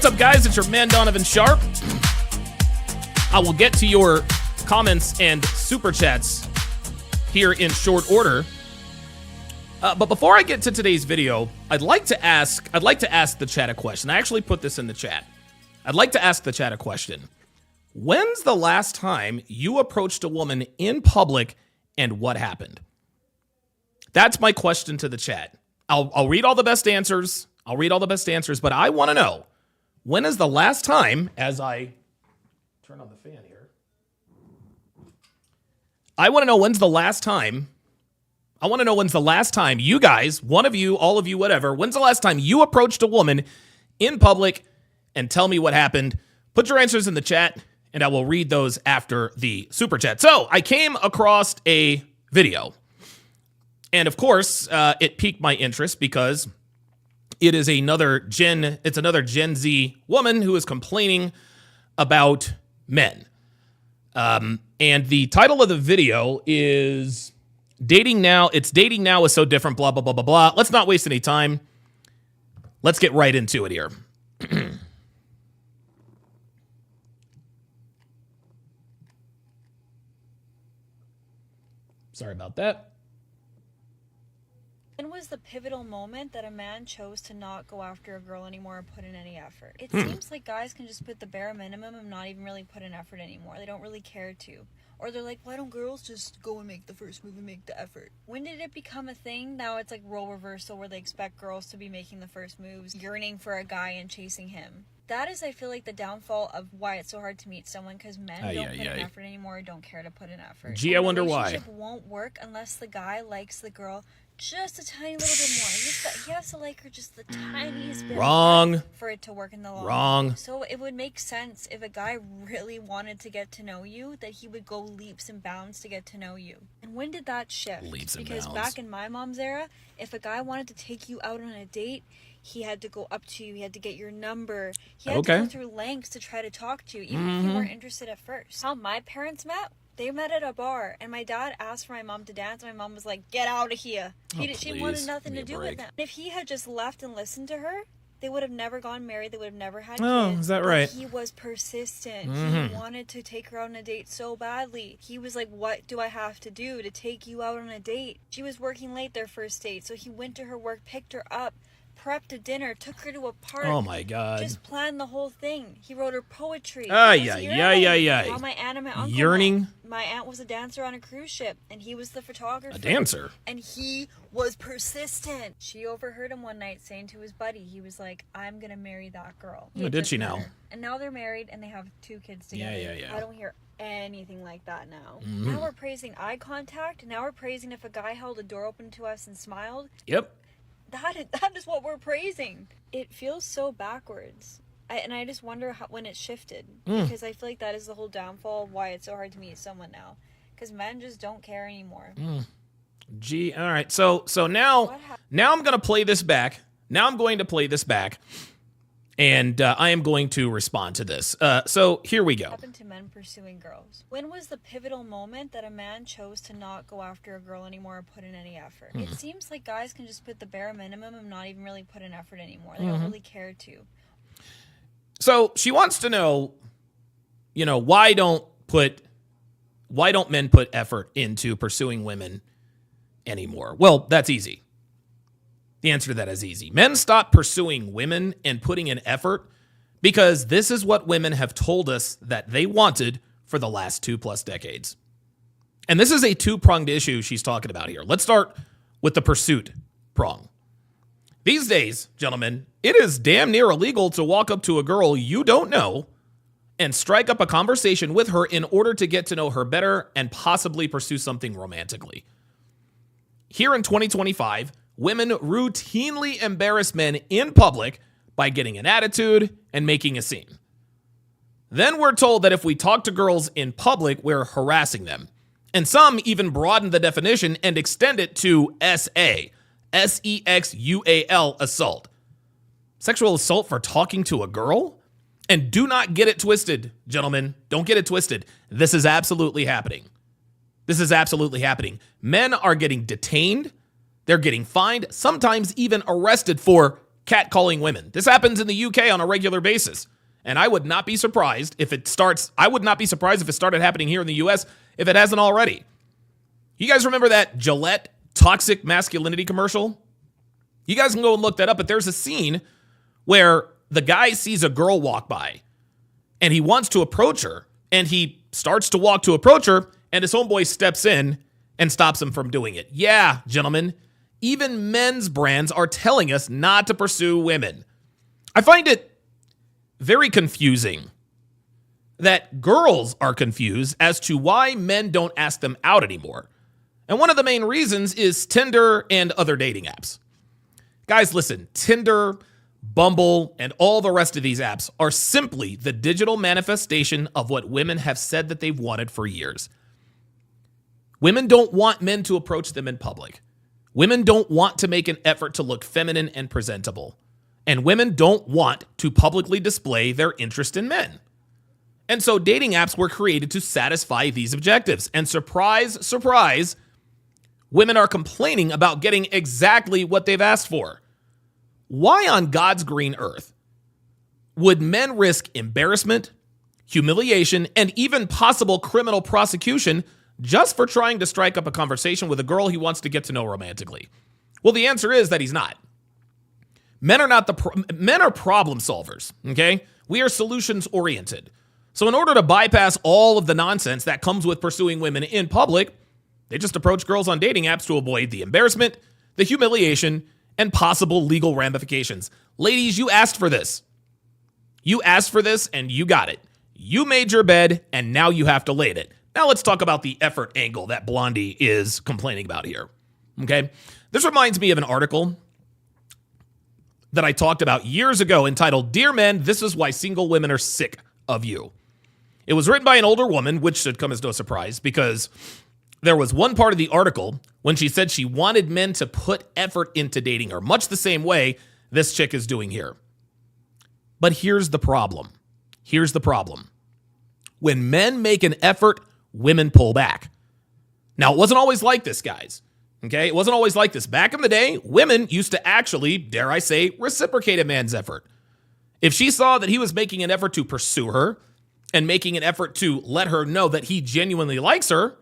What's up, guys? It's your man, Donovan Sharp. I will get to your comments and super chats here in short order. But before I get to today's video, I'd like to ask the chat a question. I actually put this in the chat. I'd like to ask the chat a question. When's the last time you approached a woman in public and what happened? That's my question to the chat. I'll read all the best answers. But I want to know, when is the last time, as I turn on the fan here, I want to know when's the last time you guys, one of you, all of you, whatever, when's the last time you approached a woman in public and tell me what happened? Put your answers in the chat and I will read those after the super chat. So I came across a video and of course it piqued my interest because it is another Gen Z woman who is complaining about men. And the title of the video is Dating Now. It's Dating Now is so different, blah, blah, blah, blah, blah. Let's not waste any time. Let's get right into it here. Sorry about that. When was the pivotal moment that a man chose to not go after a girl anymore or put in any effort? It seems like guys can just put the bare minimum and not even really put in effort anymore. They don't really care to. Or they're like, why don't girls just go and make the first move and make the effort? When did it become a thing? Now it's like role reversal where they expect girls to be making the first moves, yearning for a guy and chasing him. That is, I feel like, the downfall of why it's so hard to meet someone, because men don't put in effort anymore or don't care to put in effort. Gee, I wonder why. A relationship won't work unless the guy likes the girl just a tiny little bit more. He has to like her just the tiniest bit. Wrong. For it to work in the long run. Wrong. So it would make sense if a guy really wanted to get to know you, that he would go leaps and bounds to get to know you. And when did that shift? Leaps and because bounds. Back in my mom's era, if a guy wanted to take you out on a date, he had to go up to you, he had to get your number, he had to go through lengths to try to talk to you, even if you weren't interested at first. How my parents met? They met at a bar, and my dad asked for my mom to dance, and my mom was like, get out of here. She wanted nothing to do with them. If he had just left and listened to her, they would have never gone married, they would have never had kids. Oh, is that right? But he was persistent. He wanted to take her out on a date so badly. He was like, what do I have to do to take you out on a date? She was working late their first date, so he went to her work, picked her up, prepped a dinner, took her to a park. Oh my God. Just planned the whole thing. He wrote her poetry. Yeah. How my aunt and my uncle Yearning. met. My aunt was a dancer on a cruise ship, and he was the photographer. A dancer? And he was persistent. She overheard him one night saying to his buddy, he was like, I'm going to marry that girl. Oh, did she now? And now they're married, and they have 2 kids together. Yeah. I don't hear anything like that now. Now we're praising eye contact. Now we're praising if a guy held a door open to us and smiled. Yep. That is what we're praising. It feels so backwards. I just wonder when it shifted. Because I feel like that is the whole downfall of why it's so hard to meet someone now. Because men just don't care anymore. Gee, all right. So now I'm going to play this back. And I am going to respond to this. So here we go. Happened to men pursuing girls. When was the pivotal moment that a man chose to not go after a girl anymore or put in any effort? It seems like guys can just put the bare minimum and not even really put in effort anymore. They don't really care to. So she wants to know, why don't men put effort into pursuing women anymore? Well, that's easy. The answer to that is easy. Men stop pursuing women and putting in effort because this is what women have told us that they wanted for the last 2+ decades. And this is a 2-pronged issue she's talking about here. Let's start with the pursuit prong. These days, gentlemen, it is damn near illegal to walk up to a girl you don't know and strike up a conversation with her in order to get to know her better and possibly pursue something romantically. Here in 2025, women routinely embarrass men in public by getting an attitude and making a scene. Then we're told that if we talk to girls in public, we're harassing them. And some even broaden the definition and extend it to SA, SEXUAL, assault. Sexual assault for talking to a girl? And do not get it twisted, gentlemen. Don't get it twisted. This is absolutely happening. Men are getting detained. They're getting fined, sometimes even arrested for catcalling women. This happens in the UK on a regular basis. And I would not be surprised if it started happening here in the US if it hasn't already. You guys remember that Gillette toxic masculinity commercial? You guys can go and look that up, but there's a scene where the guy sees a girl walk by and he wants to approach her, and he starts to walk to approach her, and his homeboy steps in and stops him from doing it. Yeah, gentlemen, even men's brands are telling us not to pursue women. I find it very confusing that girls are confused as to why men don't ask them out anymore. And one of the main reasons is Tinder and other dating apps. Guys, listen, Tinder, Bumble, and all the rest of these apps are simply the digital manifestation of what women have said that they've wanted for years. Women don't want men to approach them in public. Women don't want to make an effort to look feminine and presentable. And women don't want to publicly display their interest in men. And so dating apps were created to satisfy these objectives. And surprise, surprise, women are complaining about getting exactly what they've asked for. Why on God's green earth would men risk embarrassment, humiliation, and even possible criminal prosecution just for trying to strike up a conversation with a girl he wants to get to know romantically? Well, the answer is that he's not. Men are problem solvers, okay? We are solutions oriented. So in order to bypass all of the nonsense that comes with pursuing women in public, they just approach girls on dating apps to avoid the embarrassment, the humiliation, and possible legal ramifications. Ladies, you asked for this. You asked for this and you got it. You made your bed and now you have to lay it. Now let's talk about the effort angle that Blondie is complaining about here. Okay? This reminds me of an article that I talked about years ago entitled, "Dear Men, This is Why Single Women Are Sick of You." It was written by an older woman, which should come as no surprise because there was one part of the article when she said she wanted men to put effort into dating her, much the same way this chick is doing here. But here's the problem. Here's the problem. When men make an effort, women pull back. Now, it wasn't always like this, guys. Okay? It wasn't always like this. Back in the day, women used to actually, dare I say, reciprocate a man's effort. If she saw that he was making an effort to pursue her and making an effort to let her know that he genuinely likes her,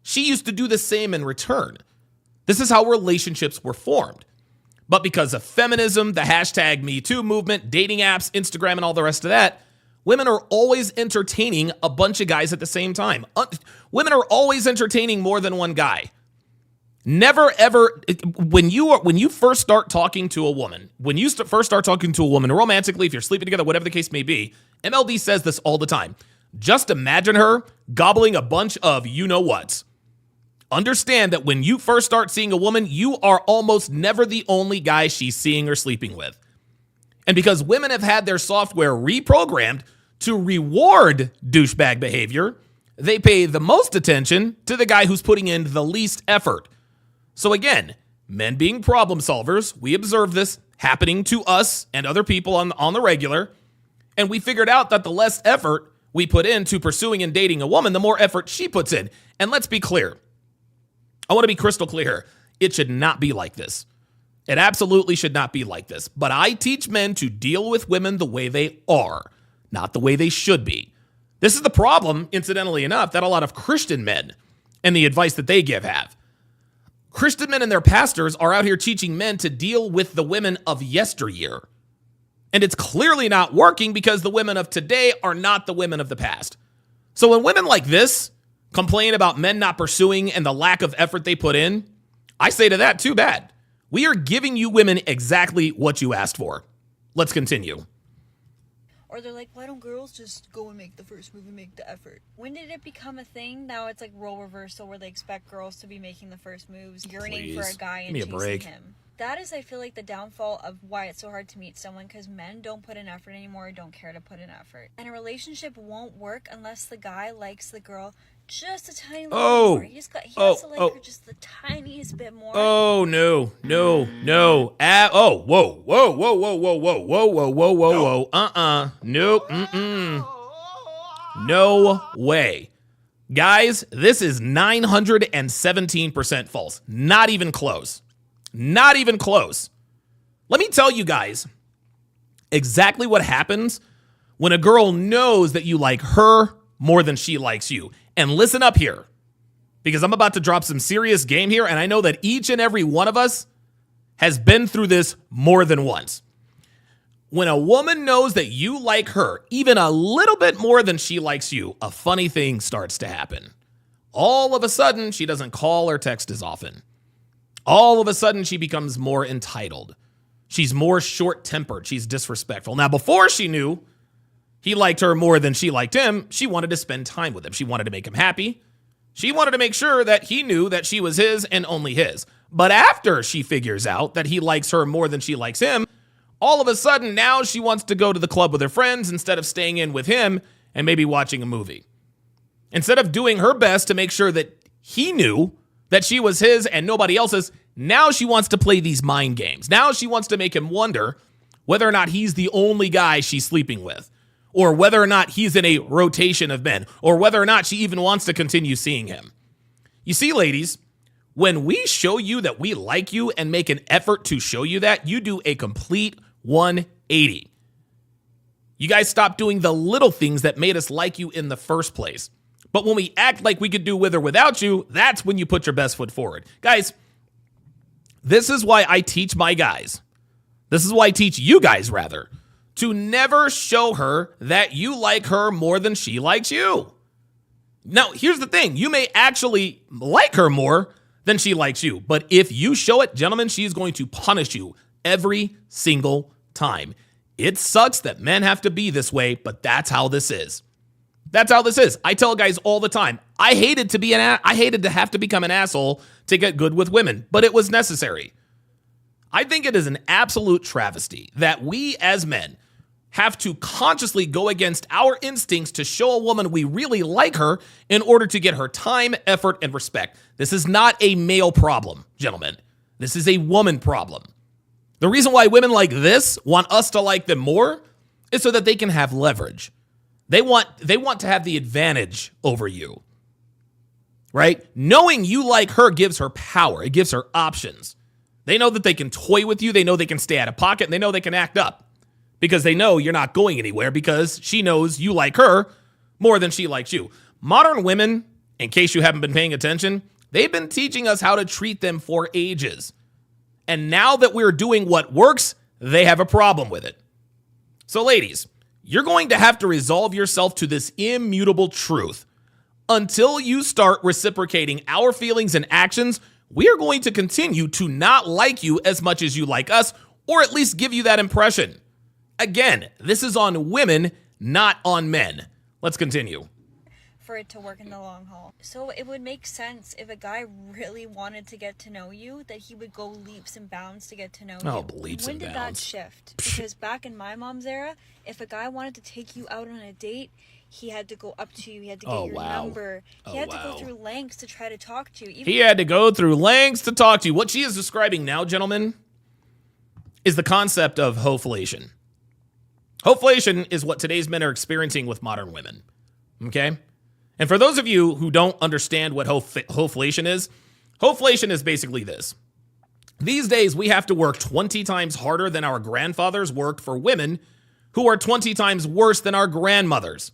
she used to do the same in return. This is how relationships were formed. But because of feminism, the hashtag Me Too movement, dating apps, Instagram, and all the rest of that, women are always entertaining a bunch of guys at the same time. Women are always entertaining more than one guy. Never, ever, when you first start talking to a woman, romantically, if you're sleeping together, whatever the case may be, MLD says this all the time. Just imagine her gobbling a bunch of you-know-whats. Understand that when you first start seeing a woman, you are almost never the only guy she's seeing or sleeping with. And because women have had their software reprogrammed to reward douchebag behavior, they pay the most attention to the guy who's putting in the least effort. So again, men being problem solvers, we observe this happening to us and other people on the regular, and we figured out that the less effort we put into pursuing and dating a woman, the more effort she puts in. And let's be clear. I want to be crystal clear. It should not be like this. It absolutely should not be like this. But I teach men to deal with women the way they are, not the way they should be. This is the problem, incidentally enough, that a lot of Christian men and the advice that they give have. Christian men and their pastors are out here teaching men to deal with the women of yesteryear. And it's clearly not working because the women of today are not the women of the past. So when women like this complain about men not pursuing and the lack of effort they put in, I say to that, too bad. We are giving you women exactly what you asked for. Let's continue. Or they're like, why don't girls just go and make the first move and make the effort? When did it become a thing? Now it's like role reversal where they expect girls to be making the first moves, yearning for a guy and chasing him. That is, I feel like, the downfall of why it's so hard to meet someone, because men don't put in effort anymore or don't care to put in effort. And a relationship won't work unless the guy likes the girl just a tiny little more. He has to like her just the tiniest bit more. Oh, no. Whoa. Nope. No way. Guys, this is 917% false. Not even close. Not even close. Let me tell you guys exactly what happens when a girl knows that you like her more than she likes you. And listen up here, because I'm about to drop some serious game here, and I know that each and every one of us has been through this more than once. When a woman knows that you like her even a little bit more than she likes you, a funny thing starts to happen. All of a sudden, she doesn't call or text as often. All of a sudden, she becomes more entitled. She's more short-tempered. She's disrespectful. Now, before she knew he liked her more than she liked him, she wanted to spend time with him. She wanted to make him happy. She wanted to make sure that he knew that she was his and only his. But after she figures out that he likes her more than she likes him, all of a sudden, now she wants to go to the club with her friends instead of staying in with him and maybe watching a movie. Instead of doing her best to make sure that he knew that she was his and nobody else's, now she wants to play these mind games. Now she wants to make him wonder whether or not he's the only guy she's sleeping with, or whether or not he's in a rotation of men, or whether or not she even wants to continue seeing him. You see, ladies, when we show you that we like you and make an effort to show you that, you do a complete 180. You guys stop doing the little things that made us like you in the first place. But when we act like we could do with or without you, that's when you put your best foot forward. Guys, this is why I teach my guys. This is why I teach you guys, rather, to never show her that you like her more than she likes you. Now, here's the thing. You may actually like her more than she likes you. But if you show it, gentlemen, she's going to punish you every single time. It sucks that men have to be this way, but that's how this is. That's how this is. I tell guys all the time, I hated to have to become an asshole to get good with women, but it was necessary. I think it is an absolute travesty that we as men have to consciously go against our instincts to show a woman we really like her in order to get her time, effort, and respect. This is not a male problem, gentlemen. This is a woman problem. The reason why women like this want us to like them more is so that they can have leverage. They want to have the advantage over you, right? Knowing you like her gives her power. It gives her options. They know that they can toy with you. They know they can stay out of pocket. And they know they can act up because they know you're not going anywhere because she knows you like her more than she likes you. Modern women, in case you haven't been paying attention, they've been teaching us how to treat them for ages. And now that we're doing what works, they have a problem with it. So ladies, you're going to have to resolve yourself to this immutable truth. Until you start reciprocating our feelings and actions, we are going to continue to not like you as much as you like us, or at least give you that impression. Again, this is on women, not on men. Let's continue. For it to work in the long haul. So it would make sense if a guy really wanted to get to know you, that he would go leaps and bounds to get to know you. Oh, leaps When and did bounds. that shift? Because back in my mom's era, if a guy wanted to take you out on a date, he had to go up to you. He had to get your number. He had to go through lengths to try to talk to you. He had to go through lengths to talk to you. What she is describing now, gentlemen, is the concept of hoflation. Hoflation is what today's men are experiencing with modern women. Okay? And for those of you who don't understand what hoflation is basically this. These days, we have to work 20 times harder than our grandfathers worked for women who are 20 times worse than our grandmothers.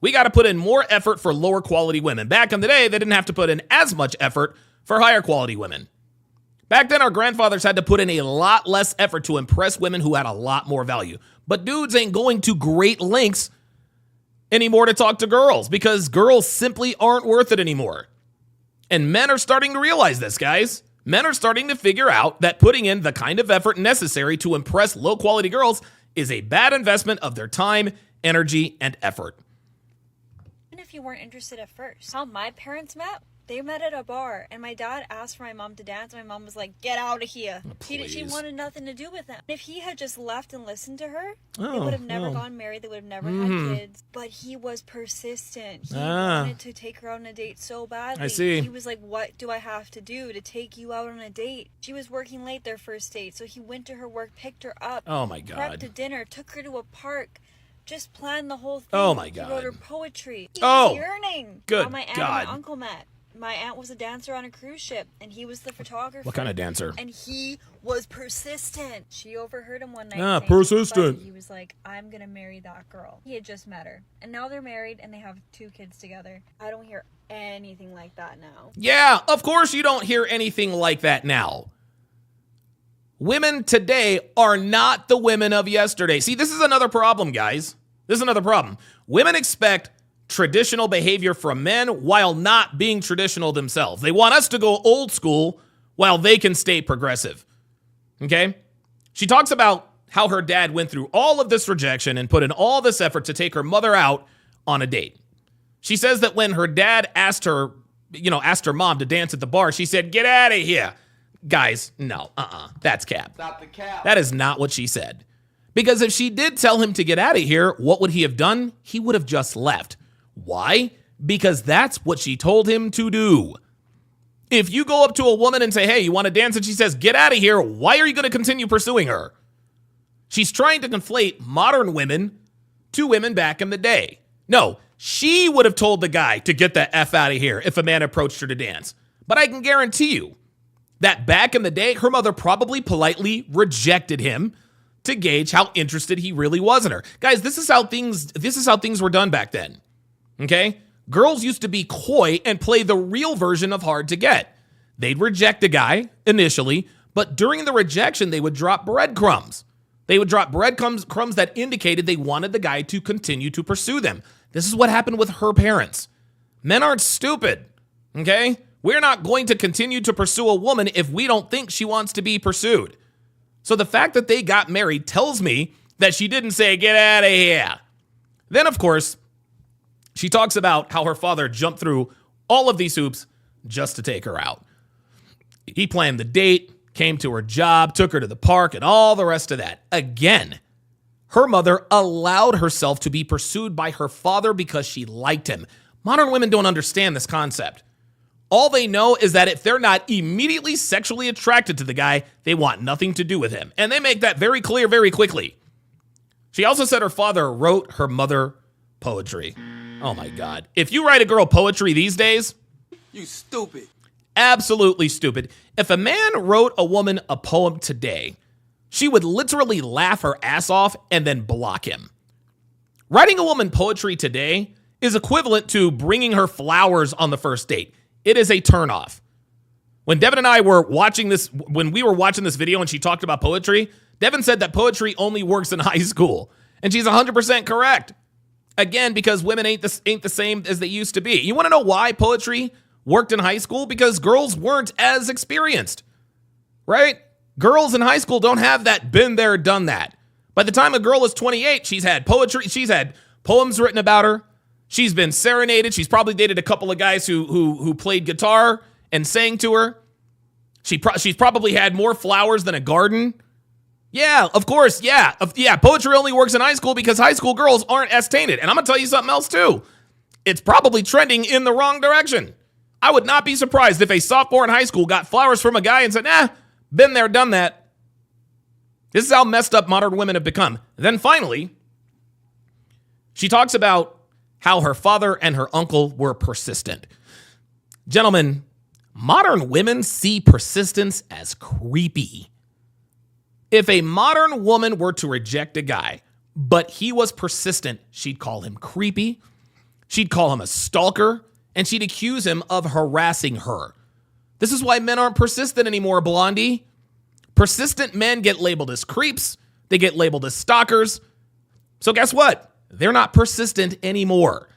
We got to put in more effort for lower quality women. Back in the day, they didn't have to put in as much effort for higher quality women. Back then, our grandfathers had to put in a lot less effort to impress women who had a lot more value. But dudes ain't going to great lengths anymore to talk to girls because girls simply aren't worth it anymore. And men are starting to realize this, guys. Men are starting to figure out that putting in the kind of effort necessary to impress low-quality girls is a bad investment of their time, energy, and effort. Even if you weren't interested at first. How my parents met? They met at a bar, and my dad asked for my mom to dance. My mom was like, "Get out of here." She wanted nothing to do with him. If he had just left and listened to her, they would have never gone married. They would have never had kids. But he was persistent. He wanted to take her out on a date so badly. I see. He was like, "What do I have to do to take you out on a date?" She was working late their first date, so he went to her work, picked her up. Oh my God. Prepped a dinner, took her to a park. Just planned the whole thing. Oh my He God. wrote her poetry. He Oh, was yearning. good How my aunt God. and my uncle met. my aunt was a dancer on a cruise ship, and he was the photographer. What kind of dancer? And he was persistent. She overheard him one night. Ah, saying, persistent. He was like, I'm going to marry that girl. He had just met her. And now they're married, and they have 2 kids together. I don't hear anything like that now. Yeah, of course you don't hear anything like that now. Women today are not the women of yesterday. See, this is another problem, guys. This is another problem. Women expect traditional behavior from men while not being traditional themselves. They want us to go old school while they can stay progressive. Okay? She talks about how her dad went through all of this rejection and put in all this effort to take her mother out on a date. She says that when her dad asked her mom to dance at the bar, she said, "Get out of here." Guys, no, that's cap. Stop the cap. That is not what she said. Because if she did tell him to get out of here, what would he have done? He would have just left. Why? Because that's what she told him to do. If you go up to a woman and say, "Hey, you want to dance?" and she says, "Get out of here," why are you going to continue pursuing her? She's trying to conflate modern women to women back in the day. No, she would have told the guy to get the F out of here if a man approached her to dance. But I can guarantee you that back in the day, her mother probably politely rejected him to gauge how interested he really was in her. Guys, this is how things were done back then. Okay? Girls used to be coy and play the real version of hard to get. They'd reject a guy initially, but during the rejection, they would drop breadcrumbs. They would drop breadcrumbs that indicated they wanted the guy to continue to pursue them. This is what happened with her parents. Men aren't stupid. Okay? We're not going to continue to pursue a woman if we don't think she wants to be pursued. So the fact that they got married tells me that she didn't say, "Get out of here." Then, of course, she talks about how her father jumped through all of these hoops just to take her out. He planned the date, came to her job, took her to the park, and all the rest of that. Again, her mother allowed herself to be pursued by her father because she liked him. Modern women don't understand this concept. All they know is that if they're not immediately sexually attracted to the guy, they want nothing to do with him. And they make that very clear very quickly. She also said her father wrote her mother poetry. Oh my God. If you write a girl poetry these days, You stupid. absolutely stupid. If a man wrote a woman a poem today, she would literally laugh her ass off and then block him. Writing a woman poetry today is equivalent to bringing her flowers on the first date. It is a turnoff. When Devin and I were watching this, when we were watching this video and she talked about poetry, Devin said that poetry only works in high school. And she's 100% correct. Again, because women ain't the same as they used to be. You want to know why poetry worked in high school? Because girls weren't as experienced, right? Girls in high school don't have that been there, done that. By the time a girl is 28, she's had poetry, she's had poems written about her. She's been serenaded. She's probably dated a couple of guys who played guitar and sang to her. She's probably had more flowers than a garden. Yeah, of course. Yeah. Poetry only works in high school because high school girls aren't as tainted. And I'm going to tell you something else too. It's probably trending in the wrong direction. I would not be surprised if a sophomore in high school got flowers from a guy and said, been there, done that. This is how messed up modern women have become. And then finally, she talks about how her father and her uncle were persistent. Gentlemen, modern women see persistence as creepy. If a modern woman were to reject a guy, but he was persistent, she'd call him creepy, she'd call him a stalker, and she'd accuse him of harassing her. This is why men aren't persistent anymore, Blondie. Persistent men get labeled as creeps, they get labeled as stalkers. So guess what? They're not persistent anymore.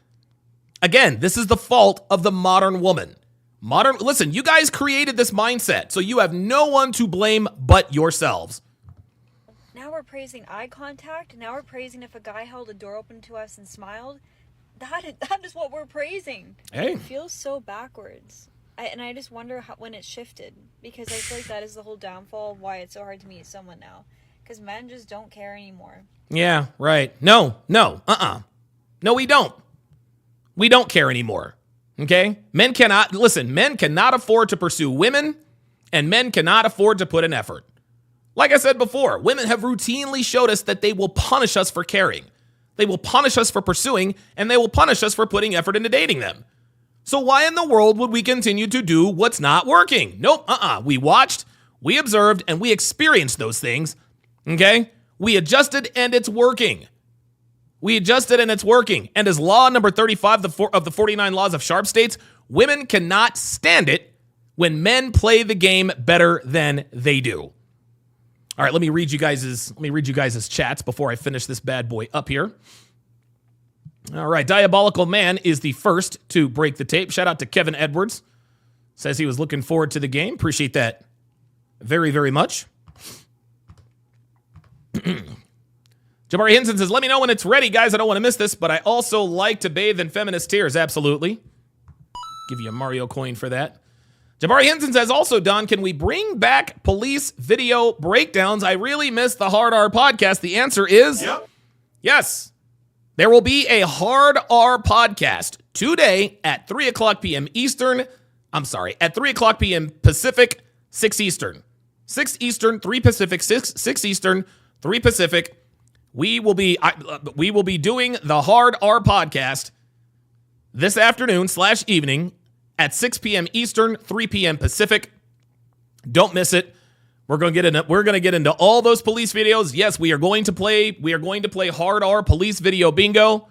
Again, this is the fault of the modern woman. Listen, you guys created this mindset, so you have no one to blame but yourselves. Now we're praising eye contact. Now we're praising if a guy held a door open to us and smiled. That is what we're praising. Hey. It feels so backwards. I just wonder when it shifted. Because I feel like that is the whole downfall of why it's so hard to meet someone now. Because men just don't care anymore. Yeah, right. No, we don't. We don't care anymore. Okay? Men cannot afford to pursue women, and men cannot afford to put in effort. Like I said before, women have routinely showed us that they will punish us for caring. They will punish us for pursuing, and they will punish us for putting effort into dating them. So why in the world would we continue to do what's not working? Nope, We watched, we observed, and we experienced those things, okay? We adjusted, and it's working. We adjusted, and it's working. And as law number 35 of the 49 laws of Sharp states, women cannot stand it when men play the game better than they do. All right, let me read you guys' chats before I finish this bad boy up here. All right, Diabolical Man is the first to break the tape. Shout out to Kevin Edwards. Says he was looking forward to the game. Appreciate that very, very much. Jabari Hinson says, let me know when it's ready, guys. I don't want to miss this, but I also like to bathe in feminist tears. Absolutely. Give you a Mario coin for that. Jabari Hinson says, also, Don, can we bring back police video breakdowns? I really miss the Hard R podcast. The answer is yes. There will be a Hard R podcast today at 3 o'clock p.m. Eastern. I'm sorry, at 3 o'clock p.m. Pacific, 6 Eastern. 6 Eastern, 3 Pacific, 6 Eastern, 3 Pacific. We will be doing the Hard R podcast this afternoon / evening at 6 p.m. Eastern, 3 p.m. Pacific. Don't miss it. We're going to get into all those police videos. Yes, we are going to play Hard R Police Video Bingo.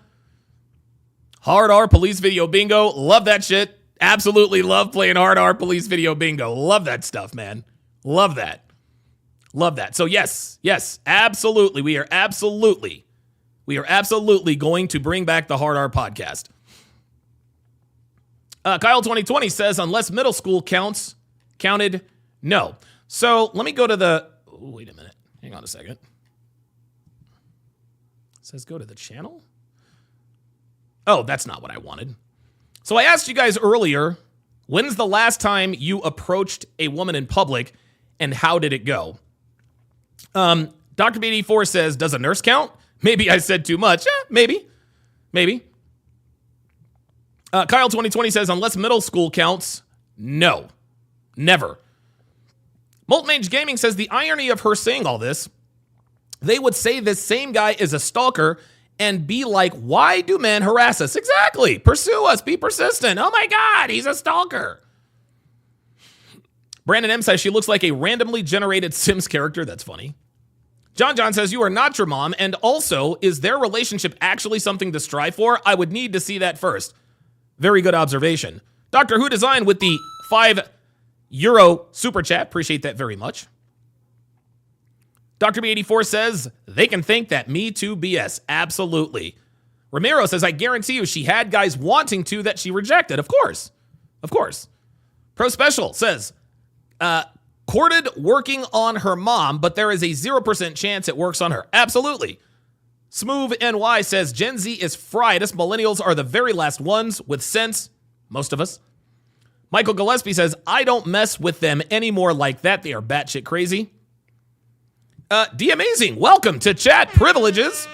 Hard R Police Video Bingo. Love that shit. Absolutely love playing Hard R Police Video Bingo. Love that stuff, man. Love that. Love that. So yes, absolutely. We are absolutely going to bring back the Hard R podcast. Kyle 2020 says, unless middle school counted, no. So let me go to wait a minute. Hang on a second. It says go to the channel. Oh, that's not what I wanted. So I asked you guys earlier, when's the last time you approached a woman in public and how did it go? Dr. B84 says, does a nurse count? Maybe I said too much. Maybe. Kyle 2020 says, unless middle school counts, no. Never. Molten Mage Gaming says, the irony of her saying all this, they would say this same guy is a stalker and be like, why do men harass us? Exactly. Pursue us. Be persistent. Oh my God, he's a stalker. Brandon M says she looks like a randomly generated Sims character. That's funny. John says, you are not your mom. And also, is their relationship actually something to strive for? I would need to see that first. Very good observation. Doctor Who Design with the €5 super chat. Appreciate that very much. Dr. B84 says, they can think that Me Too BS. Absolutely. Ramiro says, I guarantee you she had guys wanting to that she rejected. Of course. Pro Special says, courted working on her mom, but there is a 0% chance it works on her. Absolutely. Smooth NY says, Gen Z is fried. Us millennials are the very last ones with sense. Most of us. Michael Gillespie says, I don't mess with them anymore like that. They are batshit crazy. D Amazing, welcome to Chat Privileges.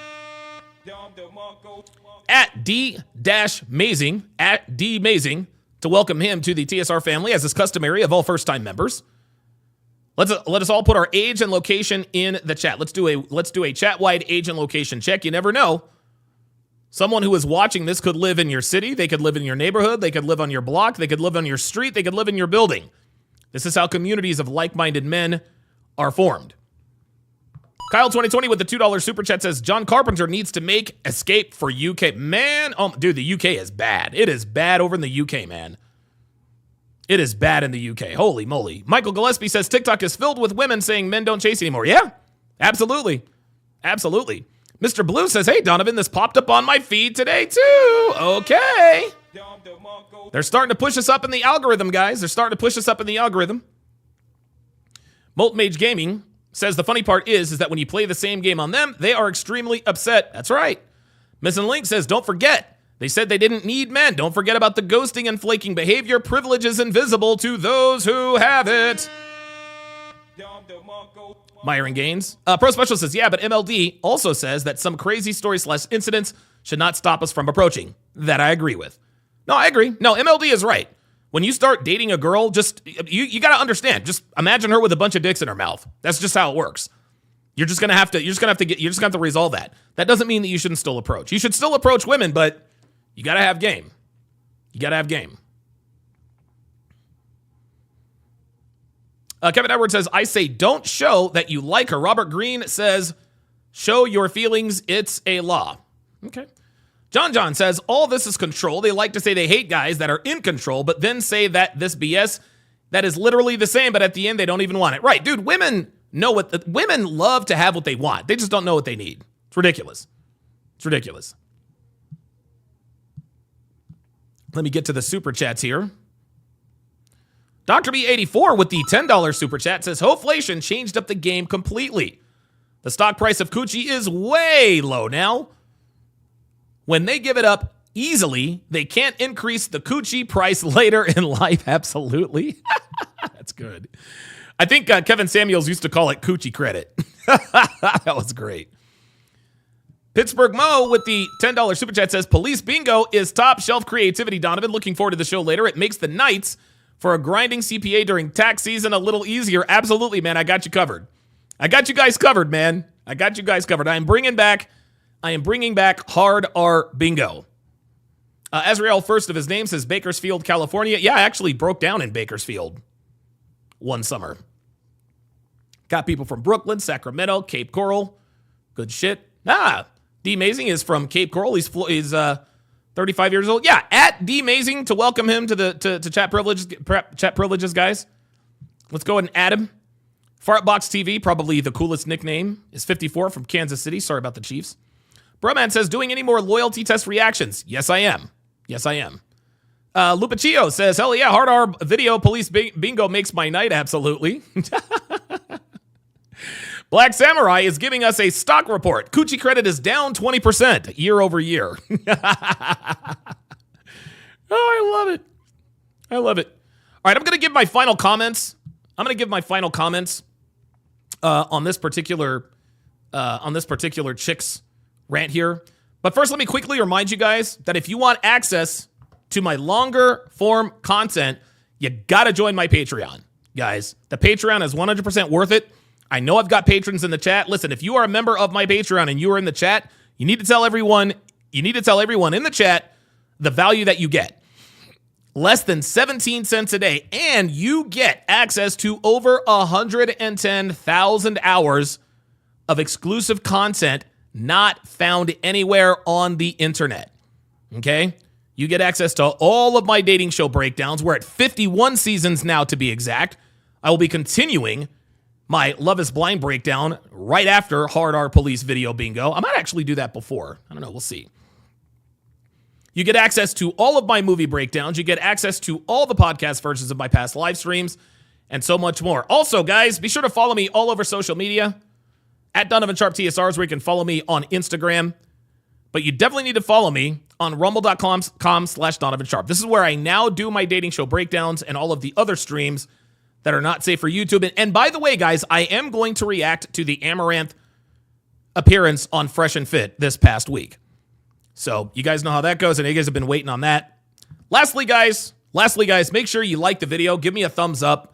At D-Mazing, at D-Mazing, to welcome him to the TSR family, as is customary of all first-time members. Let us all put our age and location in the chat. Let's do a chat-wide age and location check. You never know. Someone who is watching this could live in your city. They could live in your neighborhood. They could live on your block. They could live on your street. They could live in your building. This is how communities of like-minded men are formed. Kyle 2020 with the $2 super chat says, John Carpenter needs to make Escape for UK. Man, dude, the UK is bad. It is bad over in the UK, man. It is bad in the UK. Holy moly. Michael Gillespie says TikTok is filled with women saying men don't chase anymore. Yeah, absolutely. Mr. Blue says, hey, Donovan, this popped up on my feed today too. Okay. They're starting to push us up in the algorithm, guys. They're starting to push us up in the algorithm. Molten Mage Gaming says the funny part is that when you play the same game on them, they are extremely upset. That's right. Missing Link says, don't forget. They said they didn't need men. Don't forget about the ghosting and flaking behavior. Privilege is invisible to those who have it. Myron Gaines. Pro Special says, yeah, but MLD also says that some crazy stories / incidents should not stop us from approaching. That I agree with. No, I agree. No, MLD is right. When you start dating a girl, just you got to understand. Just imagine her with a bunch of dicks in her mouth. That's just how it works. You're just gonna have to resolve that. That doesn't mean that you shouldn't still approach. You should still approach women, but you gotta have game. Kevin Edwards says, I say don't show that you like her. Robert Green says, show your feelings. It's a law. Okay. John says, all this is control. They like to say they hate guys that are in control, but then say that this BS that is literally the same, but at the end, they don't even want it. Right, dude, women know women love to have what they want. They just don't know what they need. It's ridiculous. It's ridiculous. Let me get to the super chats here. Dr. B84 with the $10 super chat says, Hoflation changed up the game completely. The stock price of Coochie is way low now. When they give it up easily, they can't increase the Coochie price later in life. Absolutely. That's good. I think Kevin Samuels used to call it Coochie credit. That was great. Pittsburgh Mo with the $10 super chat says, Police Bingo is top shelf creativity, Donovan. Looking forward to the show later. It makes the nights for a grinding CPA during tax season a little easier. Absolutely, man. I got you covered. I got you guys covered, man. I got you guys covered. I am bringing back Hard R Bingo. Azrael, first of his name, says Bakersfield, California. Yeah, I actually broke down in Bakersfield one summer. Got people from Brooklyn, Sacramento, Cape Coral. Good shit. D Amazing is from Cape Coral. He's 35 years old. Yeah, at D Amazing to welcome him to chat privileges, guys. Let's go ahead and add him. Fartbox TV, probably the coolest nickname, is 54 from Kansas City. Sorry about the Chiefs. Broman says, doing any more loyalty test reactions? Yes, I am. Lupaccio says, hell yeah, Hard R video police bingo makes my night. Absolutely. Black Samurai is giving us a stock report. Coochie credit is down 20% year over year. Oh, I love it. All right, I'm going to give my final comments. On this particular chick's rant here. But first, let me quickly remind you guys that if you want access to my longer form content, you got to join my Patreon, guys. The Patreon is 100% worth it. I know I've got patrons in the chat. Listen, if you are a member of my Patreon and you are in the chat, you need to tell everyone in the chat the value that you get. Less than 17 cents a day, and you get access to over 110,000 hours of exclusive content not found anywhere on the internet. Okay? You get access to all of my dating show breakdowns. We're at 51 seasons now, to be exact. I will be continuing my Love is Blind breakdown right after Hard R Police video bingo. I might actually do that before. I don't know. We'll see. You get access to all of my movie breakdowns. You get access to all the podcast versions of my past live streams and so much more. Also, guys, be sure to follow me all over social media at Donovan Sharp TSRs, where you can follow me on Instagram. But you definitely need to follow me on rumble.com/Donovan Sharp. This is where I now do my dating show breakdowns and all of the other streams that are not safe for YouTube. And by the way, guys, I am going to react to the Amaranth appearance on Fresh and Fit this past week. So you guys know how that goes, and you guys have been waiting on that. Lastly, guys, make sure you like the video. Give me a thumbs up.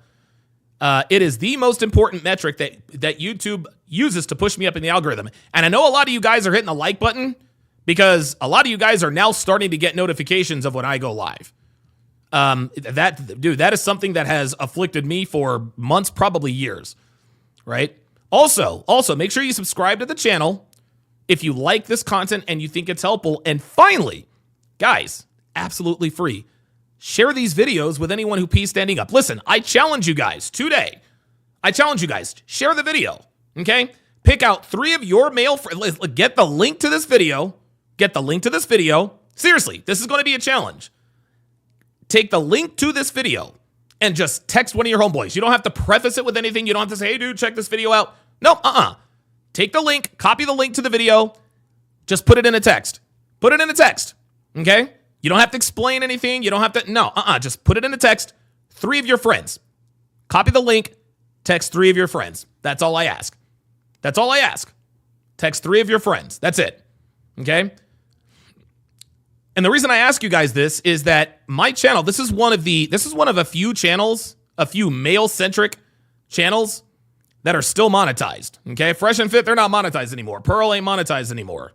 It is the most important metric that YouTube uses to push me up in the algorithm. And I know a lot of you guys are hitting the like button because a lot of you guys are now starting to get notifications of when I go live. That is something that has afflicted me for months, probably years, right? Also, make sure you subscribe to the channel if you like this content and you think it's helpful. And finally, guys, absolutely free, share these videos with anyone who pees standing up. Listen, I challenge you guys today. Share the video, okay? Pick out 3 of your male friends. Get the link to this video. Seriously, this is going to be a challenge. Take the link to this video and just text one of your homeboys. You don't have to preface it with anything. You don't have to say, hey, dude, check this video out. No, Take the link, copy the link to the video, just put it in a text. Okay? You don't have to explain anything. You don't have to, just put it in a text. 3 of your friends. Copy the link, text 3 of your friends. That's all I ask. Text 3 of your friends. That's it. Okay? And the reason I ask you guys this is that my channel, this is one of a few channels, a few male-centric channels that are still monetized. Okay? Fresh and Fit, they're not monetized anymore. Pearl ain't monetized anymore.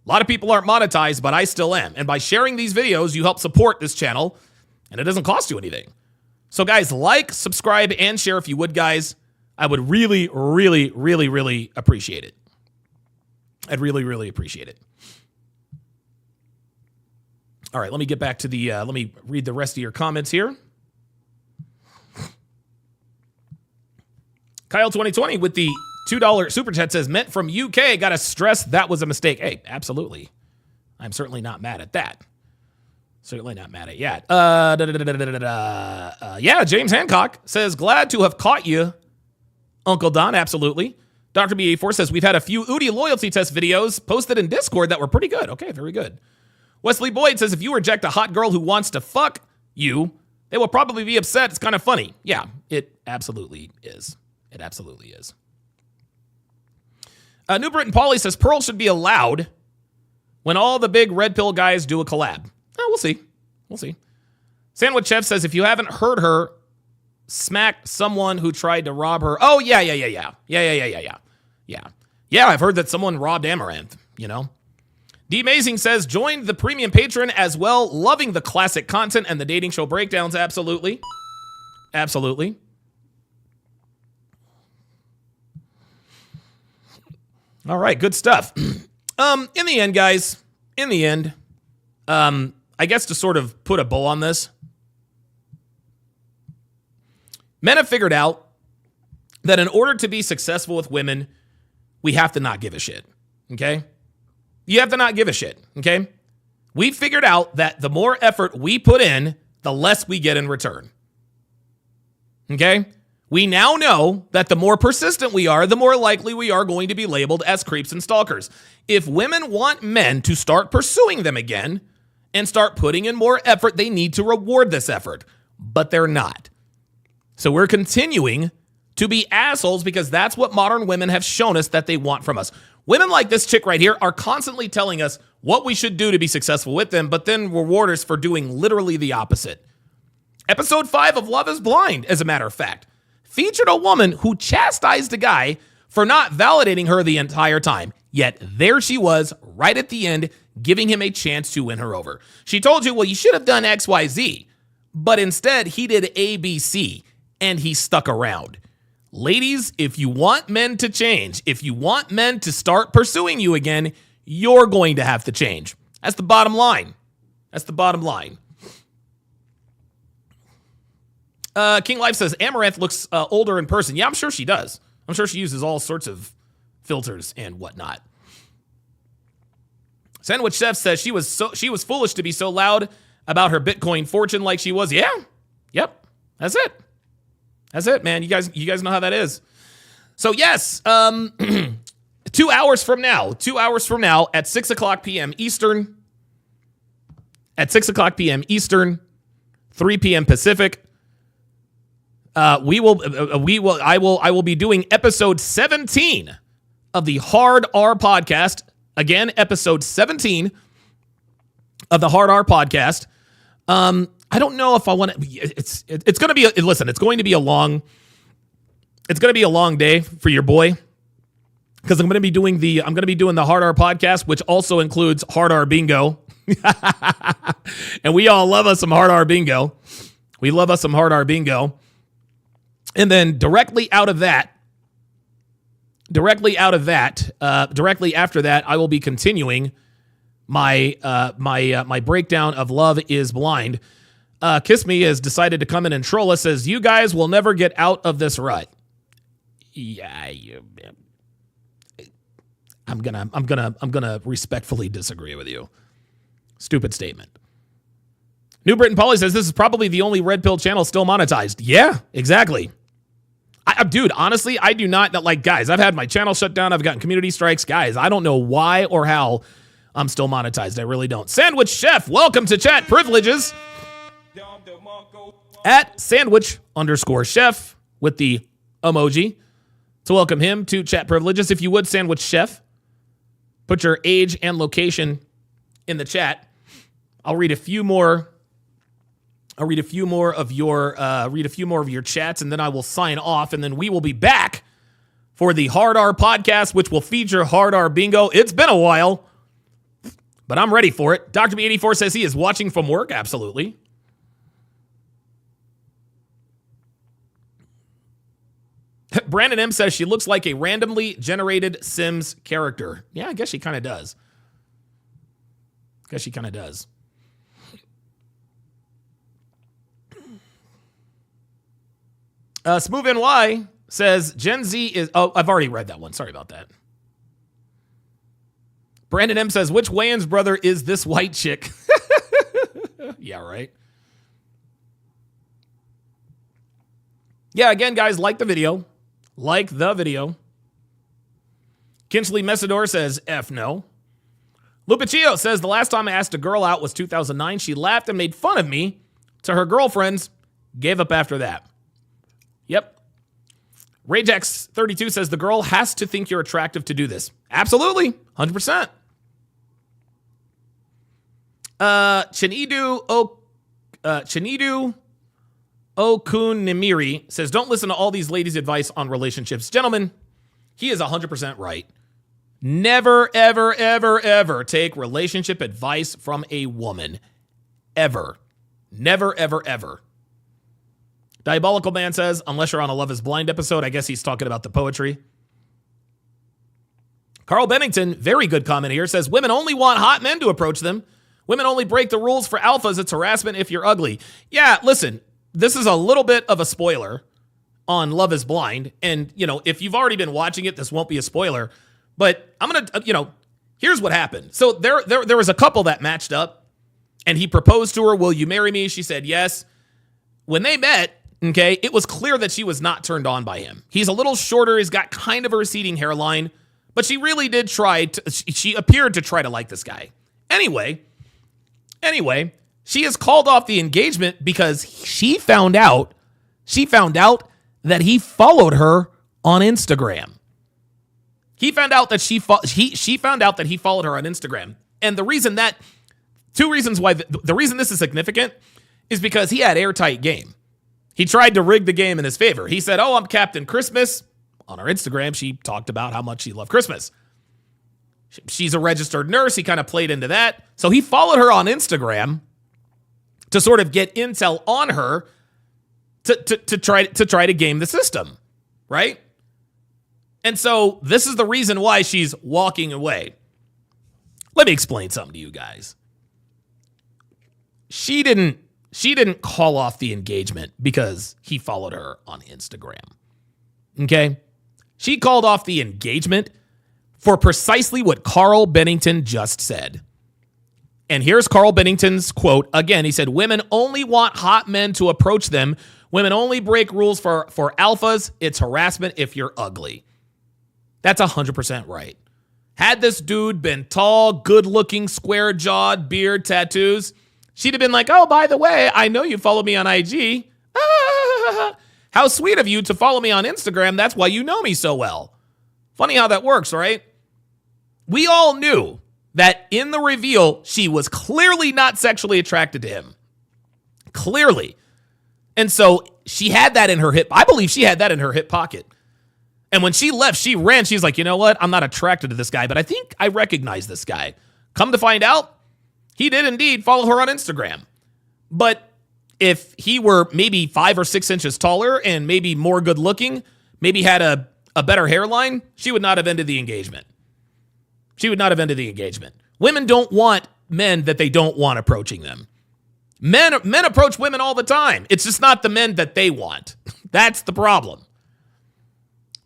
A lot of people aren't monetized, but I still am. And by sharing these videos, you help support this channel, and it doesn't cost you anything. So guys, like, subscribe, and share if you would, guys. I would really, really, really, really appreciate it. I'd really, really appreciate it. All right, let me get back to the, let me read the rest of your comments here. Kyle 2020 with the $2 super chat says, meant from UK, gotta stress that was a mistake. Hey, absolutely. I'm certainly not mad at that. Certainly not mad at yet. Yeah, James Hancock says, glad to have caught you, Uncle Don. Absolutely. Dr. B84 says, we've had a few Udi loyalty test videos posted in Discord that were pretty good. Okay, very good. Wesley Boyd says, if you reject a hot girl who wants to fuck you, they will probably be upset. It's kind of funny. Yeah, it absolutely is. It absolutely is. New Britain Polly says, Pearl should be allowed when all the big red pill guys do a collab. We'll see. We'll see. Sandwich Chef says, if you haven't heard her smack someone who tried to rob her. Oh, yeah. Yeah, I've heard that someone robbed Amaranth, you know. D Amazing says, joined the premium patron as well, loving the classic content and the dating show breakdowns. Absolutely. Absolutely. All right, good stuff. In the end, guys, I guess to sort of put a bow on this, men have figured out that in order to be successful with women, we have to not give a shit, okay? You have to not give a shit, okay? We figured out that the more effort we put in, the less we get in return, okay? We now know that the more persistent we are, the more likely we are going to be labeled as creeps and stalkers. If women want men to start pursuing them again and start putting in more effort, they need to reward this effort, but they're not. So we're continuing to be assholes because that's what modern women have shown us that they want from us. Women like this chick right here are constantly telling us what we should do to be successful with them, but then reward us for doing literally the opposite. Episode 5 of Love is Blind, as a matter of fact, featured a woman who chastised a guy for not validating her the entire time. Yet there she was right at the end, giving him a chance to win her over. She told you, well, you should have done XYZ, but instead he did ABC and he stuck around. Ladies, if you want men to change, if you want men to start pursuing you again, you're going to have to change. That's the bottom line. That's the bottom line. King Life says, Amaranth looks older in person. Yeah, I'm sure she does. I'm sure she uses all sorts of filters and whatnot. Sandwich Chef says she was foolish to be so loud about her Bitcoin fortune like she was. Yeah. Yep. That's it. That's it, man. You guys know how that is. So yes, 2 hours from now at 6 o'clock p.m. Eastern, 3 p.m. Pacific, I will be doing episode 17 of the Hard R podcast. Again, episode 17 of the Hard R podcast. I don't know if I want to. It's going to be. Listen, it's going to be a long. It's going to be a long day for your boy because I'm going to be doing the Hard R podcast, which also includes Hard R Bingo, and we all love us some Hard R Bingo. We love us some Hard R Bingo, and then directly after that, I will be continuing my breakdown of Love is Blind. Kiss Me has decided to come in and troll us, says, you guys will never get out of this rut. Yeah, I'm gonna respectfully disagree with you. Stupid statement. New Britain Polly says, this is probably the only red pill channel still monetized. Yeah, exactly. Dude, honestly, I do not, guys, I've had my channel shut down. I've gotten community strikes. Guys, I don't know why or how I'm still monetized. I really don't. Sandwich Chef, welcome to chat privileges. At @sandwich_chef with the emoji to welcome him to chat privileges. If you would, Sandwich Chef, put your age and location in the chat. I'll read a few more of your chats, and then I will sign off, and then we will be back for the Hard R podcast, which will feature Hard R Bingo. It's been a while, but I'm ready for it. Dr. B84 says he is watching from work. Absolutely. Brandon M says she looks like a randomly generated Sims character. Yeah, I guess she kind of does. Smooth NY says Gen Z is... Oh, I've already read that one. Sorry about that. Brandon M says, which Wayans brother is this white chick? Yeah, right. Yeah, again, guys, like the video. Kinsley Messidor says, F no. Lupiccio says, the last time I asked a girl out was 2009. She laughed and made fun of me to her girlfriends. Gave up after that. Yep. Ragex32 says, the girl has to think you're attractive to do this. Absolutely. 100%. Chinidu Okunimiri says, don't listen to all these ladies' advice on relationships. Gentlemen, he is 100% right. Never, ever, ever, ever take relationship advice from a woman. Ever. Never, ever, ever. Diabolical Man says, unless you're on a Love is Blind episode, I guess he's talking about the poetry. Carl Bennington, very good comment here, says, women only want hot men to approach them. Women only break the rules for alphas. It's harassment if you're ugly. Yeah, listen, this is a little bit of a spoiler on Love is Blind. And, if you've already been watching it, this won't be a spoiler. But I'm going to, here's what happened. So there was a couple that matched up, and he proposed to her, will you marry me? She said yes. When they met, okay, it was clear that she was not turned on by him. He's a little shorter. He's got kind of a receding hairline, but she really did she appeared to try to like this guy. Anyway, she has called off the engagement because she found out that he followed her on Instagram. He found out that she found out that he followed her on Instagram. And the reason two reasons why the reason this is significant is because he had airtight game. He tried to rig the game in his favor. He said, "Oh, I'm Captain Christmas." On her Instagram, she talked about how much she loved Christmas. She's a registered nurse. He kind of played into that. So he followed her on Instagram to sort of get intel on her to try to game the system, right? And so this is the reason why she's walking away. Let me explain something to you guys. She didn't call off the engagement because he followed her on Instagram. Okay? She called off the engagement for precisely what Carl Bennington just said. And here's Carl Bennington's quote. Again, he said, women only want hot men to approach them. Women only break rules for alphas. It's harassment if you're ugly. That's 100% right. Had this dude been tall, good-looking, square-jawed, beard, tattoos, she'd have been like, oh, by the way, I know you follow me on IG. How sweet of you to follow me on Instagram. That's why you know me so well. Funny how that works, right? We all knew that in the reveal, she was clearly not sexually attracted to him. Clearly. And so she had that in her hip. I believe she had that in her hip pocket. And when she left, she ran. She's like, you know what? I'm not attracted to this guy, but I think I recognize this guy. Come to find out, he did indeed follow her on Instagram. But if he were maybe 5 or 6 inches taller and maybe more good looking, maybe had a better hairline, she would not have ended the engagement. Women don't want men that they don't want approaching them. Men approach women all the time. It's just not the men that they want. That's the problem.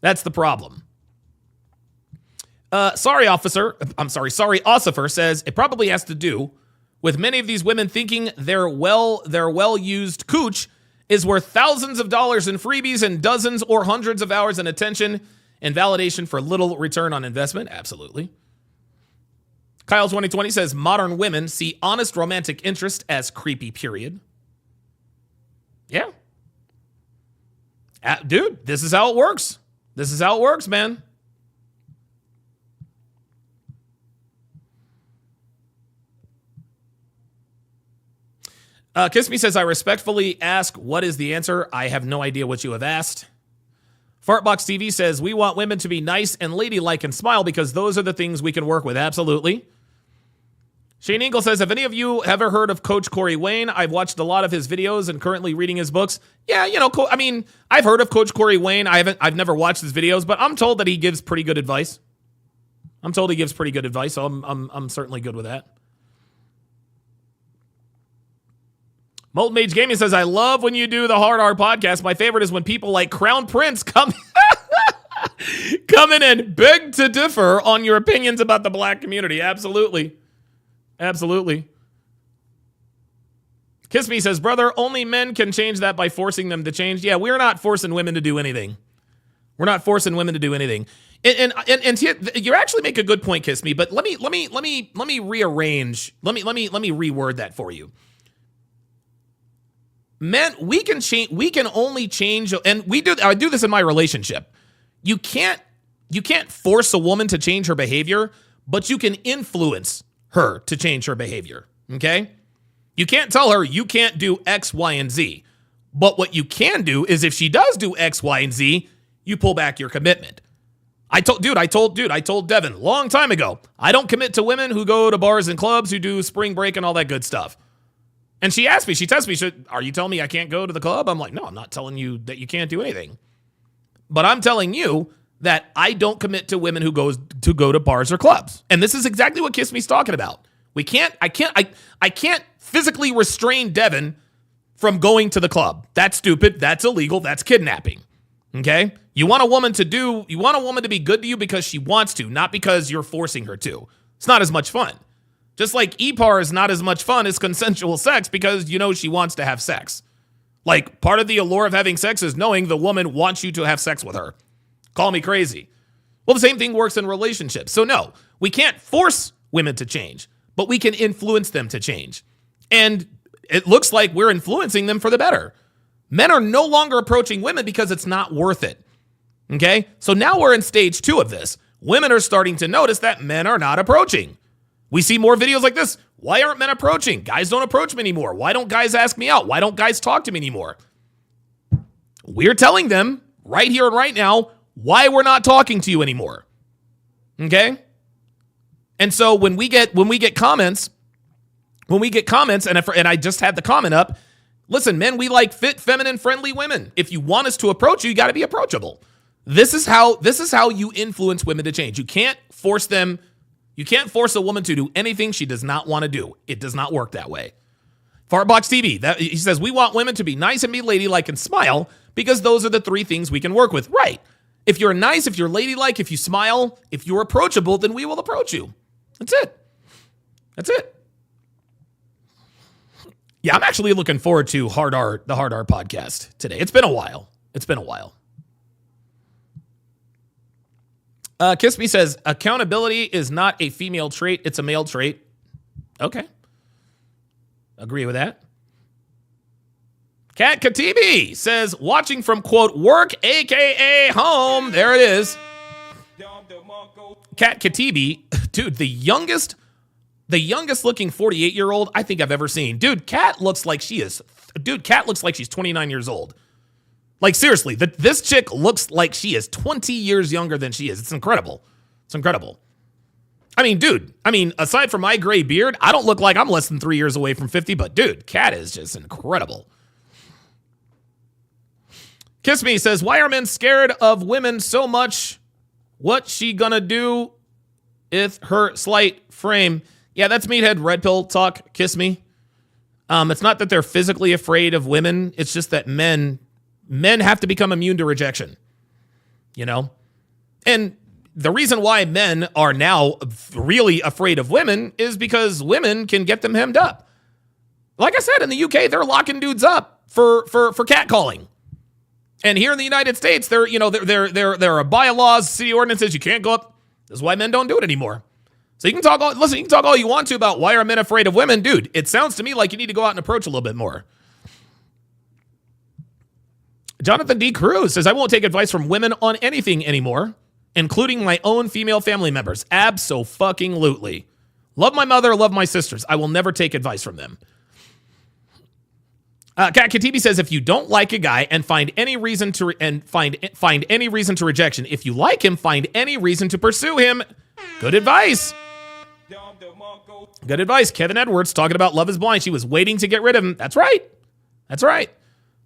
Sorry, Ossifer says it probably has to do with many of these women thinking their well-used cooch is worth thousands of dollars in freebies and dozens or hundreds of hours in attention and validation for little return on investment. Absolutely. Kyle 2020 says modern women see honest romantic interest as creepy, period. Yeah. Dude, this is how it works. Man. Kiss Me says, I respectfully ask, what is the answer? I have no idea what you have asked. Fartbox TV says, we want women to be nice and ladylike and smile because those are the things we can work with. Absolutely. Shane Ingle says, have any of you ever heard of Coach Corey Wayne? I've watched a lot of his videos and currently reading his books. Yeah, I mean, I've heard of Coach Corey Wayne. I've never watched his videos, but I'm told that he gives pretty good advice. So I'm certainly good with that. Molten Mage Gaming says, I love when you do the Hard R podcast. My favorite is when people like Crown Prince come in and beg to differ on your opinions about the black community. Absolutely. Kiss Me says, brother, only men can change that by forcing them to change. Yeah, we're not forcing women to do anything. And you actually make a good point, Kiss Me, but let me rearrange. Let me reword that for you. Men, we can only change, and I do this in my relationship. You can't force a woman to change her behavior, but you can influence her to change her behavior. Okay? You can't tell her you can't do X, Y, and Z. But what you can do is if she does do X, Y, and Z, you pull back your commitment. I told Devin a long time ago, I don't commit to women who go to bars and clubs, who do spring break and all that good stuff. And she texts me, are you telling me I can't go to the club? I'm like, no, I'm not telling you that you can't do anything. But I'm telling you that I don't commit to women who go to bars or clubs. And this is exactly what Kiss Me's talking about. I can't physically restrain Devin from going to the club. That's stupid. That's illegal. That's kidnapping. Okay? You want a woman to be good to you because she wants to, not because you're forcing her to. It's not as much fun. Just like EPAR is not as much fun as consensual sex because she wants to have sex. Like, part of the allure of having sex is knowing the woman wants you to have sex with her. Call me crazy. Well, the same thing works in relationships. So no, we can't force women to change, but we can influence them to change. And it looks like we're influencing them for the better. Men are no longer approaching women because it's not worth it. Okay? So now we're in stage 2 of this. Women are starting to notice that men are not approaching. We see more videos like this. Why aren't men approaching? Guys don't approach me anymore. Why don't guys ask me out? Why don't guys talk to me anymore? We're telling them right here and right now why we're not talking to you anymore. Okay? And so when we get comments, and I just had the comment up, listen, men, we like fit, feminine, friendly women. If you want us to approach you, you got to be approachable. This is how you influence women to change. You can't force them. You can't force a woman to do anything she does not want to do. It does not work that way. Fartbox TV, he says, we want women to be nice and be ladylike and smile because those are the 3 things we can work with. Right. If you're nice, if you're ladylike, if you smile, if you're approachable, then we will approach you. That's it. Yeah, I'm actually looking forward to the Hard R podcast today. It's been a while. Kiss Me says, accountability is not a female trait, it's a male trait. Okay. Agree with that. Kat Katibi says, watching from, quote, work, a.k.a. home. There it is. Kat Katibi, dude, the youngest looking 48-year-old I think I've ever seen. Dude, Kat looks like she's 29 years old. Like, seriously, this chick looks like she is 20 years younger than she is. It's incredible. I mean, dude, aside from my gray beard, I don't look like I'm less than 3 years away from 50, but dude, Kat is just incredible. Kiss Me says, why are men scared of women so much? What's she gonna do with her slight frame? Yeah, that's Meathead Red Pill talk, Kiss Me. It's not that they're physically afraid of women. It's just that men have to become immune to rejection, And the reason why men are now really afraid of women is because women can get them hemmed up. Like I said, in the UK, they're locking dudes up for catcalling. And here in the United States, there are bylaws, city ordinances. You can't go up. This is why men don't do it anymore. So you can talk all you want to about why are men afraid of women. Dude, it sounds to me like you need to go out and approach a little bit more. Jonathan D. Cruz says, I won't take advice from women on anything anymore, including my own female family members. Abso-fucking-lutely. Love my mother, love my sisters. I will never take advice from them. Kat Katibi says, if you don't like a guy and find any reason to find any reason to rejection, if you like him, find any reason to pursue him. Good advice. Good advice. Kevin Edwards talking about Love is Blind. She was waiting to get rid of him. That's right. That's right.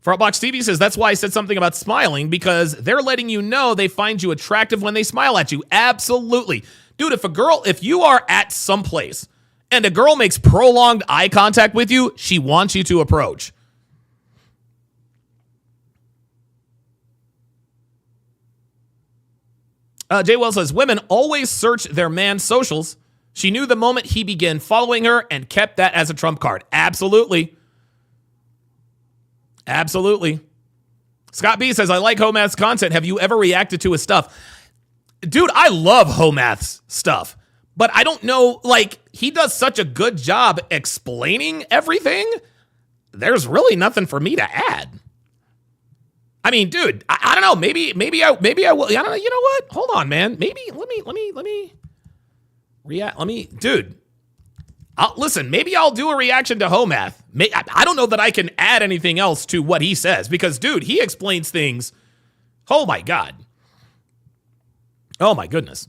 Frontbox TV says, that's why I said something about smiling, because they're letting you know they find you attractive when they smile at you. Absolutely. Dude, if you are at some place and a girl makes prolonged eye contact with you, she wants you to approach. Jay Wells says, women always search their man's socials. She knew the moment he began following her and kept that as a trump card. Absolutely. Absolutely. Scott B says, I like Homath's content. Have you ever reacted to his stuff? Dude, I love Homath's stuff, but I don't know, like, he does such a good job explaining everything. There's really nothing for me to add. I mean, dude, I don't know. Maybe I will. I don't know. You know what? Hold on, man. Maybe let me react. Dude. Listen, maybe I'll do a reaction to Homath. I don't know that I can add anything else to what he says because, dude, he explains things. Oh my God. Oh my goodness.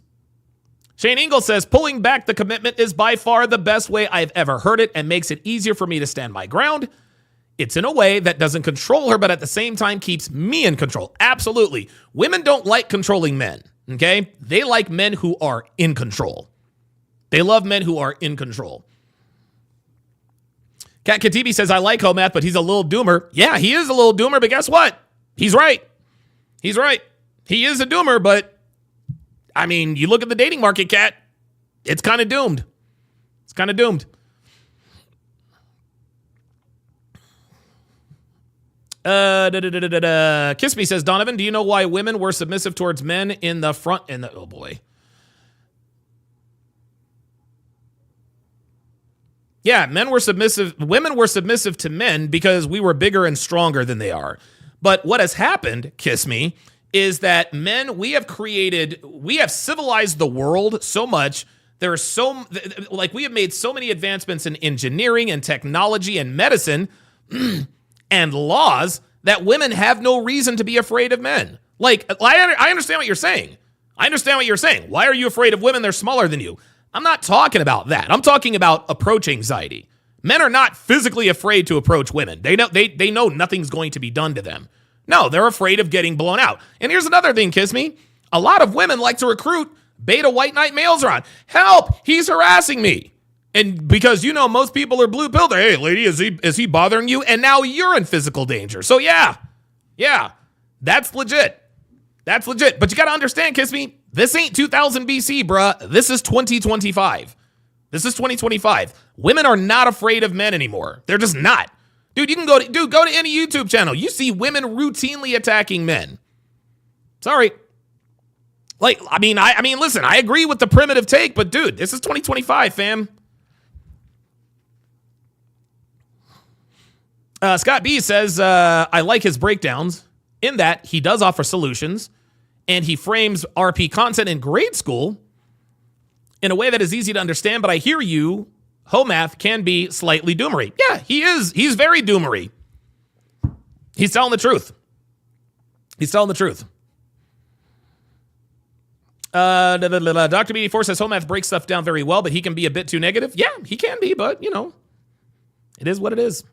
Shane Ingle says, pulling back the commitment is by far the best way I've ever heard it and makes it easier for me to stand my ground. It's in a way that doesn't control her, but at the same time keeps me in control. Absolutely. Women don't like controlling men, okay? They like men who are in control. They love men who are in control. Kat Katibi says, I like Homath, but he's a little doomer. Yeah, he is a little doomer, but guess what? He's right. He's right. He is a doomer, but, I mean, you look at the dating market, Kat, it's kind of doomed. It's kind of doomed. Kiss Me says, Donovan, do you know why women were submissive towards men in the front? Oh boy. Yeah, women were submissive to men because we were bigger and stronger than they are. But what has happened, Kiss Me, is that men, we have civilized the world so much. We have made so many advancements in engineering and technology and medicine and laws that women have no reason to be afraid of men. Like, I understand what you're saying. Why are you afraid of women? They're smaller than you. I'm not talking about that. I'm talking about approach anxiety. Men are not physically afraid to approach women. They know nothing's going to be done to them. No, they're afraid of getting blown out. And here's another thing, Kiss Me. A lot of women like to recruit beta white knight males around. Help, he's harassing me. And because, most people are blue pilled. Hey, lady, is he bothering you? And now you're in physical danger. So yeah, that's legit. But you got to understand, Kiss Me, this ain't 2000 BC, bruh. This is 2025. Women are not afraid of men anymore. They're just not. Dude, you can go to any YouTube channel. You see women routinely attacking men. Sorry. Listen, I agree with the primitive take, but dude, this is 2025, fam. Scott B says, I like his breakdowns in that he does offer solutions and he frames RP content in grade school in a way that is easy to understand. But I hear you, Homath can be slightly doomery. Yeah, he is. He's very doomery. He's telling the truth. Dr. BD4 says Homath breaks stuff down very well, but he can be a bit too negative. Yeah, he can be, but, it is what it is.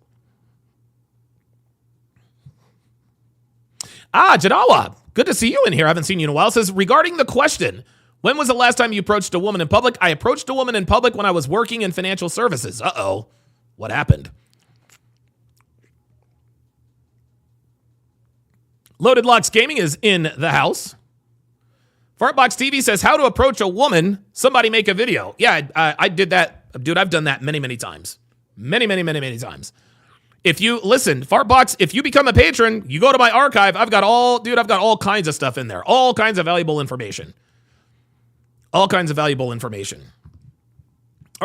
Jadawa, good to see you in here. I haven't seen you in a while. Says, regarding the question, when was the last time you approached a woman in public? I approached a woman in public when I was working in financial services. Uh-oh. What happened? Loaded Locks Gaming is in the house. Fartbox TV says, how to approach a woman, somebody make a video. Yeah, I did that. Dude, I've done that many, many times. Many times. If you, listen, Fartbox, if you become a patron, you go to my archive, I've got all kinds of stuff in there. All kinds of valuable information. All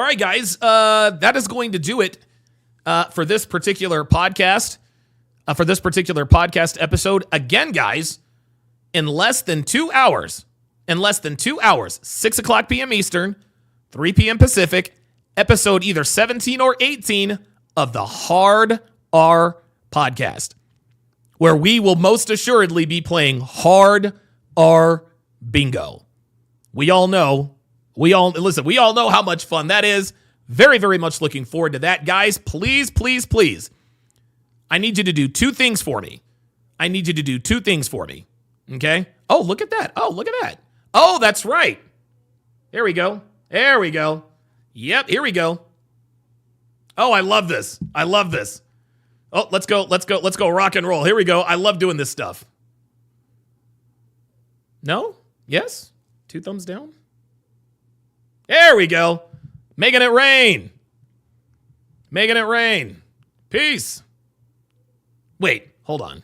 right, guys, that is going to do it for this particular podcast. For this particular podcast episode. Again, guys, in less than 2 hours, 6 o'clock p.m. Eastern, 3 p.m. Pacific, episode either 17 or 18 of the Hard R podcast, where we will most assuredly be playing Hard R Bingo. We all know how much fun that is. Very, very much looking forward to that. Guys, please, please, please. I need you to do two things for me. Okay? Oh, look at that. Oh, that's right. There we go. Yep, here we go. Oh, I love this. Oh, let's go rock and roll. Here we go. I love doing this stuff. No? Yes? 2 thumbs down? There we go. Making it rain. Peace. Wait, hold on.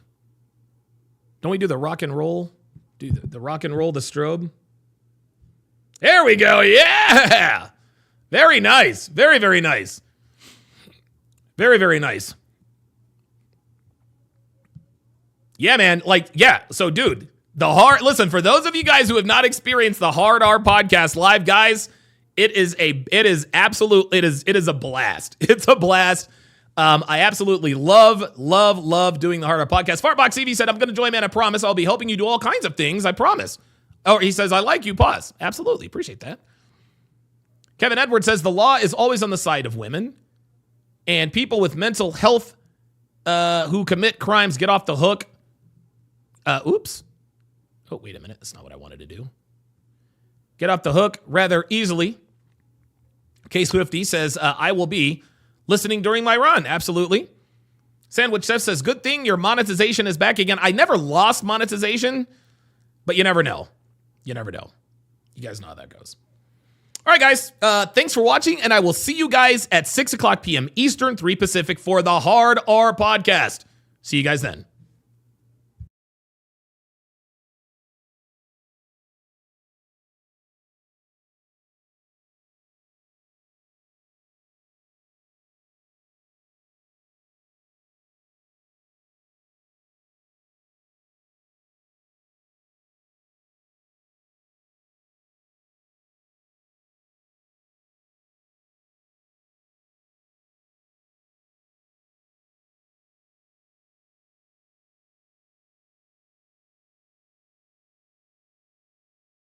Don't we do the rock and roll? Do the rock and roll, the strobe? There we go. Yeah. Very nice. Very, very nice. Very, very nice. Yeah, man. So dude, listen, for those of you guys who have not experienced the Hard R podcast live, guys, it is a blast. It's a blast. I absolutely love doing the Hard R podcast. Fartbox EV said, I'm going to join, man. I promise. I'll be helping you do all kinds of things. I promise. Oh, he says, I like you. Pause. Absolutely. Appreciate that. Kevin Edwards says, the law is always on the side of women, and people with mental health who commit crimes get off the hook. Oops. Oh, wait a minute. That's not what I wanted to do. Get off the hook rather easily. K Swifty says, I will be listening during my run. Absolutely. Sandwich Chef says, good thing your monetization is back again. I never lost monetization, but you never know. You guys know how that goes. All right, guys. Thanks for watching, and I will see you guys at 6 o'clock p.m. Eastern, 3 Pacific for the Hard R podcast. See you guys then.